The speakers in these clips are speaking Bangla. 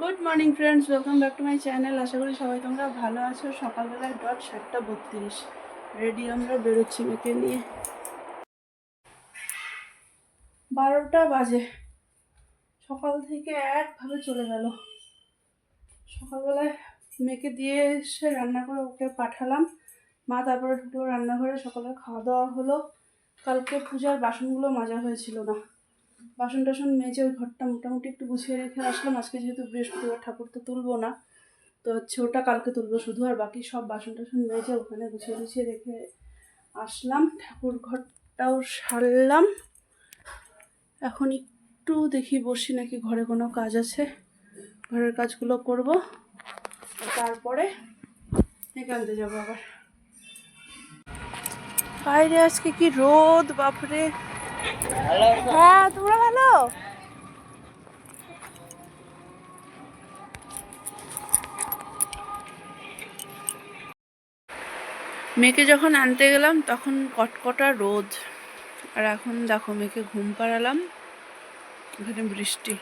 Good morning friends, welcome back to my channel. আশা করি সবাই তোমরা ভালো আছো। সকালবেলায় 7:32 রেডি আমরা বেরোচ্ছি মেয়েকে নিয়ে। 12টা বাজে, সকাল থেকে একভাবে চলে গেল। সকালবেলায় মেয়েকে দিয়ে এসে রান্না করে ওকে পাঠালাম, মা তারপরে ঢুকলো রান্নাঘরে। সকালে খাওয়া দাওয়া হলো। কালকে পূজার বাসনগুলো মাজা হয়েছিল না, বাসন টাসন মেজে ওই ঘরটা মোটামুটি একটু গুছিয়ে রেখে আসলাম। আজকে যেহেতু বৃহস্পতিবার, ঠাকুর তো তুলবো না, তো ওটা কালকে তুলবো শুধু। আর বাকি সব বাসন টাসন মেজে ওখানে গুছিয়ে রেখে আসলাম। ঠাকুর ঘরটাও সারলাম। এখন একটু দেখি বসি নাকি ঘরে কোনো কাজ আছে, ঘরের কাজগুলো করব, তারপরে এখানতে যাবো আবার। বাইরে আজকে কি রোদ, বাপরে। হ্যাঁ, তোমরা ভালো? মেয়েকে যখন আনতে গেলাম তখন কটকটা রোদ, আর এখন দেখো মেয়েকে ঘুম পাড়ালাম, এখানে বৃষ্টি।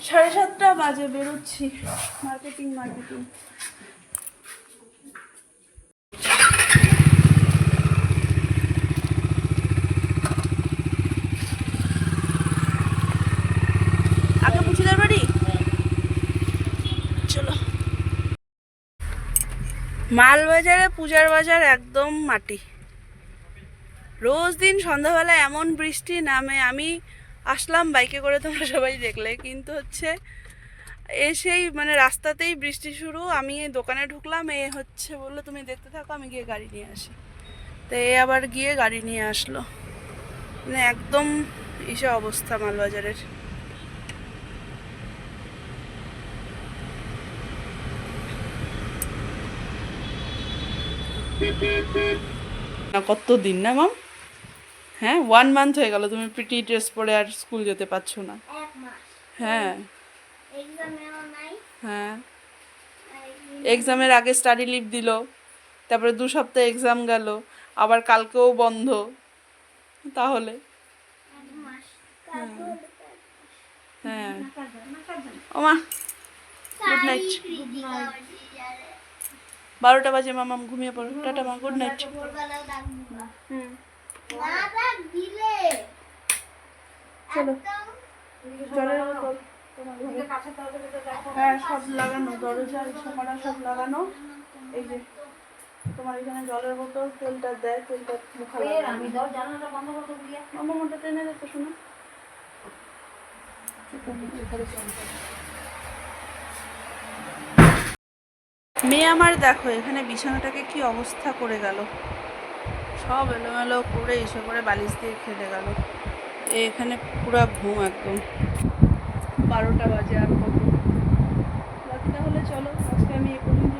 সাড়ে 7টা বাজে, বেরোচ্ছি মার্কেটিং। আগে পুছিদার বাড়ি চলো। মালবাজারে পূজার বাজার একদম মাটি। রোজ দিন সন্ধ্যাবেলা এমন বৃষ্টি নামে। আমি আসলাম বাইকে করে, তোমরা সবাই দেখলে, কিন্তু হচ্ছে এসেই মানে রাস্তাতেই বৃষ্টি শুরু। আমি দোকানে ঢুকলাম, বললো তুমি দেখতে থাকো, আমি গিয়ে গাড়ি নিয়ে আসি। তো আবার গিয়ে গাড়ি নিয়ে আসলো। মানে একদম ইসে অবস্থা মালবাজারের। না কত দিন না মাম? হ্যাঁ, 1 মান্থ হয়ে গেল তুমি পিটি ড্রেস পরে আর স্কুল যেতে পারছো না। হ্যাঁ হ্যাঁ, এক্সামের আগে স্টাডি লিভ দিল, তারপরে 2 সপ্তাহ এক্সাম গেল, আবার কালকেও বন্ধ। তাহলে হ্যাঁ, ওমা গুড নাইট। 12টা বাজে মামাম, ঘুমিয়ে পড়ো। টাটা মা, গুড নাইট। চলো, জলের বোতল হ্যাঁ সব লাগানো, দরজা করা সব লাগানো। এই যে তোমার এখানে জলের বোতল, তেলটা দেয়, তেলটা মুখা মামাটা টেনে দেখো শোনো। মেয়ে আমার দেখো এখানে বিছানাটাকে কি অবস্থা করে গেল, সব এলোমেলো করে এসে করে বালিশ দিয়ে খেলে গেল। এখানে পুরা ঘুম একদম। 12টা বাজে, আর কত বাকি। তাহলে চলো আজকে আমি এ পর্যন্ত